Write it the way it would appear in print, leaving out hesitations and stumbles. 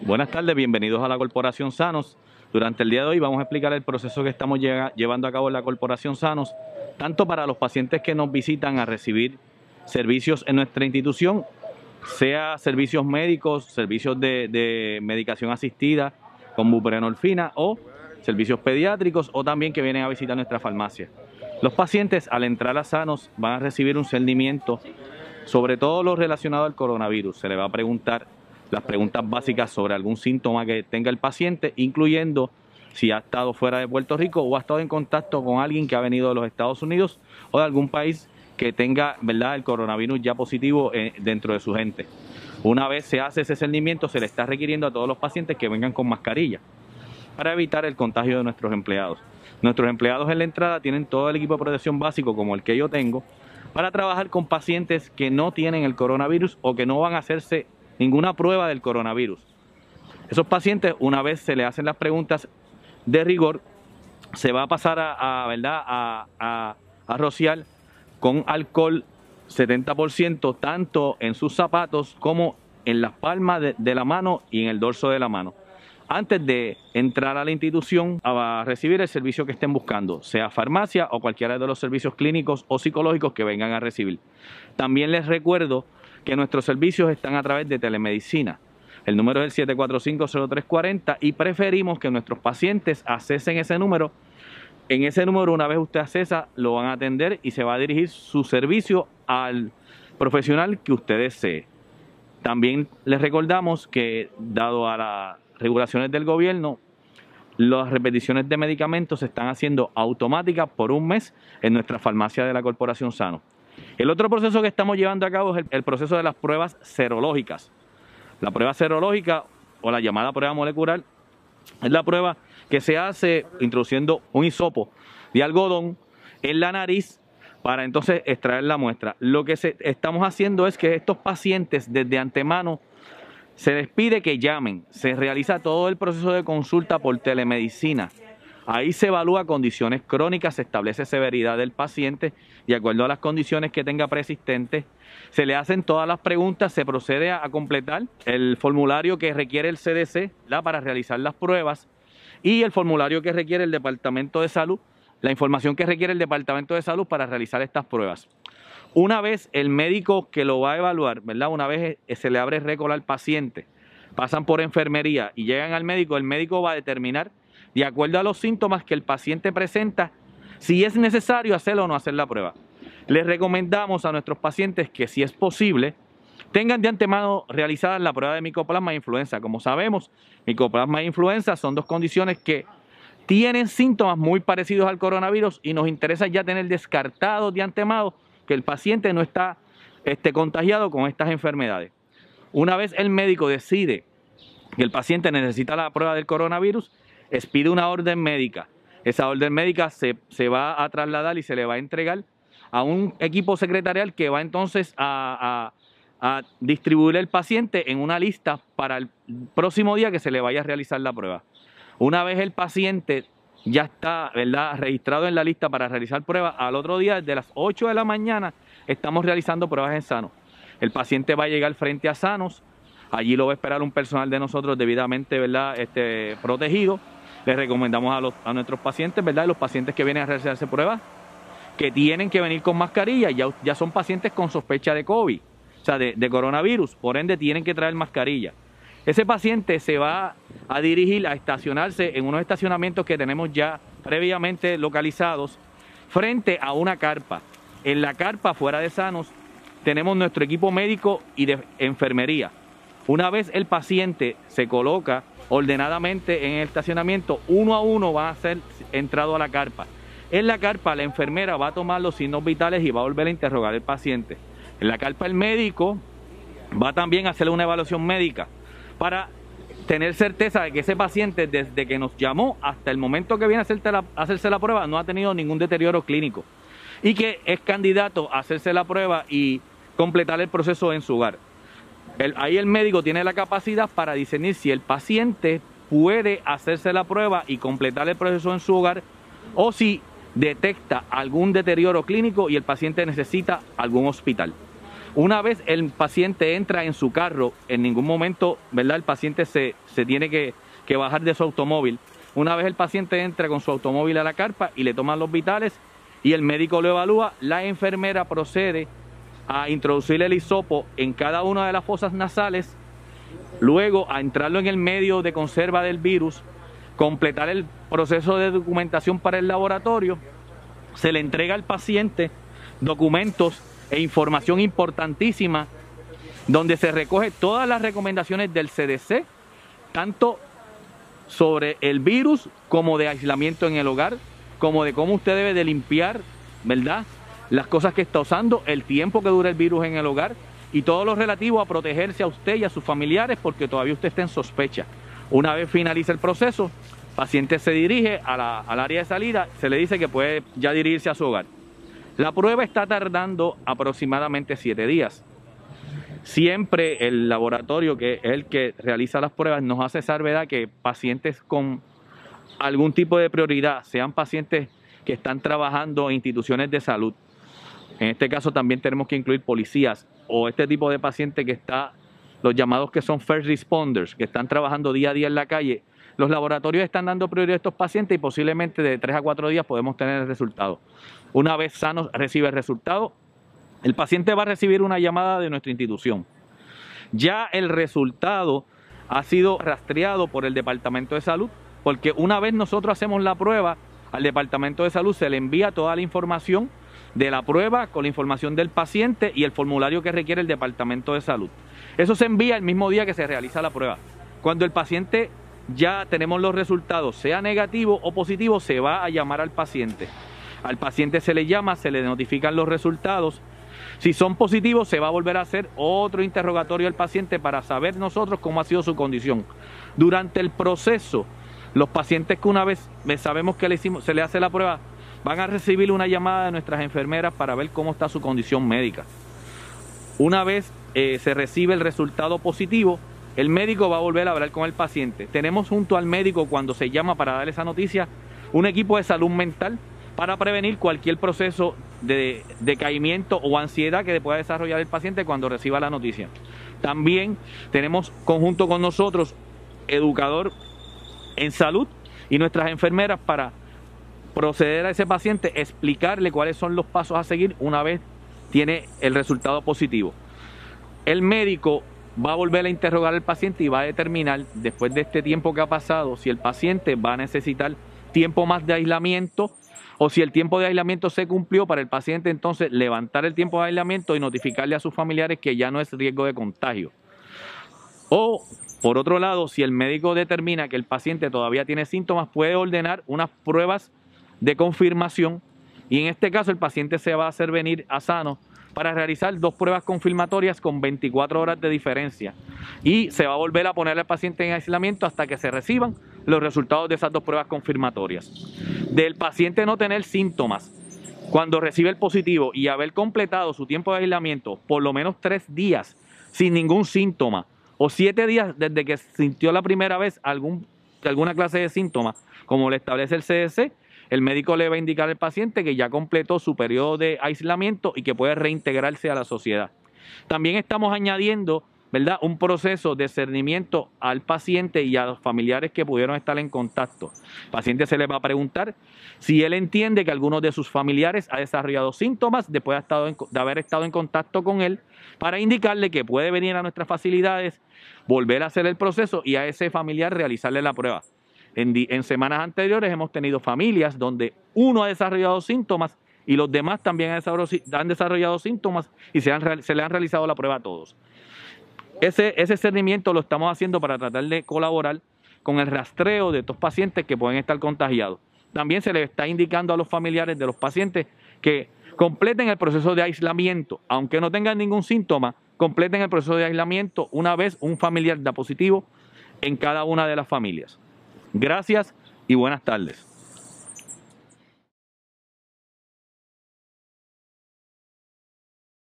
Buenas tardes, bienvenidos a la Corporación Sanos. Durante el día de hoy vamos a explicar el proceso que estamos llevando a cabo en la Corporación Sanos, tanto para los pacientes que nos visitan a recibir servicios en nuestra institución, sea servicios médicos, servicios de medicación asistida con buprenorfina o servicios pediátricos, o también que vienen a visitar nuestra farmacia. Los pacientes al entrar a Sanos van a recibir un seguimiento sobre todo lo relacionado al coronavirus. Se le va a preguntar las preguntas básicas sobre algún síntoma que tenga el paciente, incluyendo si ha estado fuera de Puerto Rico o ha estado en contacto con alguien que ha venido de los Estados Unidos o de algún país que tenga, ¿verdad?, el coronavirus ya positivo dentro de su gente. Una vez se hace ese seguimiento, se le está requiriendo a todos los pacientes que vengan con mascarilla para evitar el contagio de nuestros empleados. Nuestros empleados en la entrada tienen todo el equipo de protección básico como el que yo tengo para trabajar con pacientes que no tienen el coronavirus o que no van a hacerse ninguna prueba del coronavirus. Esos pacientes, una vez se le hacen las preguntas de rigor, se va a pasar a rociar con alcohol 70%, tanto en sus zapatos como en las palmas de la mano y en el dorso de la mano, antes de entrar a la institución a recibir el servicio que estén buscando, sea farmacia o cualquiera de los servicios clínicos o psicológicos que vengan a recibir. También les recuerdo que nuestros servicios están a través de telemedicina. El número es el 745-0340 y preferimos que nuestros pacientes accesen ese número. En ese número, una vez usted accesa, lo van a atender y se va a dirigir su servicio al profesional que usted desee. También les recordamos que, dado a las regulaciones del gobierno, las repeticiones de medicamentos se están haciendo automáticas por un mes en nuestra farmacia de la Corporación Sano. El otro proceso que estamos llevando a cabo es el proceso de las pruebas serológicas. La prueba serológica o la llamada prueba molecular es la prueba que se hace introduciendo un hisopo de algodón en la nariz para entonces extraer la muestra. Lo que estamos haciendo es que estos pacientes desde antemano se les pide que llamen. Se realiza todo el proceso de consulta por telemedicina. Ahí se evalúa condiciones crónicas, se establece severidad del paciente y de acuerdo a las condiciones que tenga preexistentes, se le hacen todas las preguntas, se procede a completar el formulario que requiere el CDC para realizar las pruebas y el formulario que requiere el Departamento de Salud, la información que requiere el Departamento de Salud para realizar estas pruebas. Una vez el médico que lo va a evaluar, ¿verdad?, una vez se le abre el récord al paciente, pasan por enfermería y llegan al médico, el médico va a determinar, de acuerdo a los síntomas que el paciente presenta, si es necesario hacerlo o no hacer la prueba. Les recomendamos a nuestros pacientes que, si es posible, tengan de antemano realizada la prueba de micoplasma e influenza. Como sabemos, micoplasma e influenza son dos condiciones que tienen síntomas muy parecidos al coronavirus y nos interesa ya tener descartado de antemano que el paciente no está contagiado con estas enfermedades. Una vez el médico decide que el paciente necesita la prueba del coronavirus, expide una orden médica. Esa orden médica se va a trasladar y se le va a entregar a un equipo secretarial que va entonces a distribuir el paciente en una lista para el próximo día que se le vaya a realizar la prueba. Una vez el paciente ya está, ¿verdad?, registrado en la lista para realizar pruebas, al otro día, desde las 8 de la mañana, estamos realizando pruebas en Sanos. El paciente va a llegar frente a Sanos, allí lo va a esperar un personal de nosotros debidamente, ¿verdad?, protegido. Les recomendamos a nuestros pacientes, ¿verdad?, los pacientes que vienen a realizarse pruebas, que tienen que venir con mascarilla, ya son pacientes con sospecha de COVID, o sea, de coronavirus, por ende tienen que traer mascarilla. Ese paciente se va a dirigir a estacionarse en unos estacionamientos que tenemos ya previamente localizados frente a una carpa. En la carpa, fuera de Sanos, tenemos nuestro equipo médico y de enfermería. Una vez el paciente se coloca ordenadamente en el estacionamiento, uno a uno va a ser entrado a la carpa. En la carpa, la enfermera va a tomar los signos vitales y va a volver a interrogar al paciente. En la carpa, el médico va también a hacerle una evaluación médica para tener certeza de que ese paciente, desde que nos llamó hasta el momento que viene a hacerse la prueba, no ha tenido ningún deterioro clínico y que es candidato a hacerse la prueba y completar el proceso en su hogar. Ahí el médico tiene la capacidad para discernir si el paciente puede hacerse la prueba y completar el proceso en su hogar o si detecta algún deterioro clínico y el paciente necesita algún hospital. Una vez el paciente entra en su carro, en ningún momento, ¿verdad?, el paciente se tiene que bajar de su automóvil. Una vez el paciente entra con su automóvil a la carpa y le toman los vitales y el médico lo evalúa, la enfermera procede a introducir el hisopo en cada una de las fosas nasales, luego a entrarlo en el medio de conserva del virus, completar el proceso de documentación para el laboratorio, se le entrega al paciente documentos e información importantísima donde se recoge todas las recomendaciones del CDC, tanto sobre el virus como de aislamiento en el hogar, como de cómo usted debe de limpiar, ¿verdad?, las cosas que está usando, el tiempo que dura el virus en el hogar y todo lo relativo a protegerse a usted y a sus familiares porque todavía usted está en sospecha. Una vez finaliza el proceso, el paciente se dirige al área de salida, se le dice que puede ya dirigirse a su hogar. La prueba está tardando aproximadamente 7 días. Siempre el laboratorio, que es el que realiza las pruebas, nos hace saber que pacientes con algún tipo de prioridad, sean pacientes que están trabajando en instituciones de salud, en este caso también tenemos que incluir policías o este tipo de paciente que está, los llamados que son first responders, que están trabajando día a día en la calle. Los laboratorios están dando prioridad a estos pacientes y posiblemente de 3 a 4 días podemos tener el resultado. Una vez sano recibe el resultado, el paciente va a recibir una llamada de nuestra institución. Ya el resultado ha sido rastreado por el Departamento de Salud, porque una vez nosotros hacemos la prueba, al Departamento de Salud se le envía toda la información de la prueba con la información del paciente y el formulario que requiere el Departamento de Salud. Eso se envía el mismo día que se realiza la prueba. Cuando el paciente ya tenemos los resultados, sea negativo o positivo, se va a llamar al paciente. Al paciente se le llama, se le notifican los resultados. Si son positivos, se va a volver a hacer otro interrogatorio al paciente para saber nosotros cómo ha sido su condición. Durante el proceso, los pacientes que una vez sabemos que se le hace la prueba, van a recibir una llamada de nuestras enfermeras para ver cómo está su condición médica. Una vez se recibe el resultado positivo, el médico va a volver a hablar con el paciente. Tenemos junto al médico, cuando se llama para dar esa noticia, un equipo de salud mental para prevenir cualquier proceso de decaimiento o ansiedad que pueda desarrollar el paciente cuando reciba la noticia. También tenemos conjunto con nosotros educador en salud y nuestras enfermeras para proceder a ese paciente, explicarle cuáles son los pasos a seguir una vez tiene el resultado positivo. El médico va a volver a interrogar al paciente y va a determinar, después de este tiempo que ha pasado, si el paciente va a necesitar tiempo más de aislamiento o si el tiempo de aislamiento se cumplió para el paciente, entonces levantar el tiempo de aislamiento y notificarle a sus familiares que ya no es riesgo de contagio. O, por otro lado, si el médico determina que el paciente todavía tiene síntomas, puede ordenar unas pruebas de confirmación y en este caso el paciente se va a hacer venir a Sano para realizar 2 pruebas confirmatorias con 24 horas de diferencia y se va a volver a poner al paciente en aislamiento hasta que se reciban los resultados de esas 2 pruebas confirmatorias. Del paciente no tener síntomas cuando recibe el positivo y haber completado su tiempo de aislamiento por lo menos 3 días sin ningún síntoma o 7 días desde que sintió la primera vez alguna clase de síntoma, como le establece el CDC, el médico le va a indicar al paciente que ya completó su periodo de aislamiento y que puede reintegrarse a la sociedad. También estamos añadiendo, ¿verdad?, un proceso de discernimiento al paciente y a los familiares que pudieron estar en contacto. El paciente se le va a preguntar si él entiende que alguno de sus familiares ha desarrollado síntomas después de haber estado en contacto con él, para indicarle que puede venir a nuestras facilidades, volver a hacer el proceso y a ese familiar realizarle la prueba. En semanas anteriores hemos tenido familias donde uno ha desarrollado síntomas y los demás también han desarrollado síntomas y se le han realizado la prueba a todos. Ese seguimiento lo estamos haciendo para tratar de colaborar con el rastreo de estos pacientes que pueden estar contagiados. También se les está indicando a los familiares de los pacientes que completen el proceso de aislamiento, aunque no tengan ningún síntoma, completen el proceso de aislamiento una vez un familiar da positivo en cada una de las familias. Gracias y buenas tardes.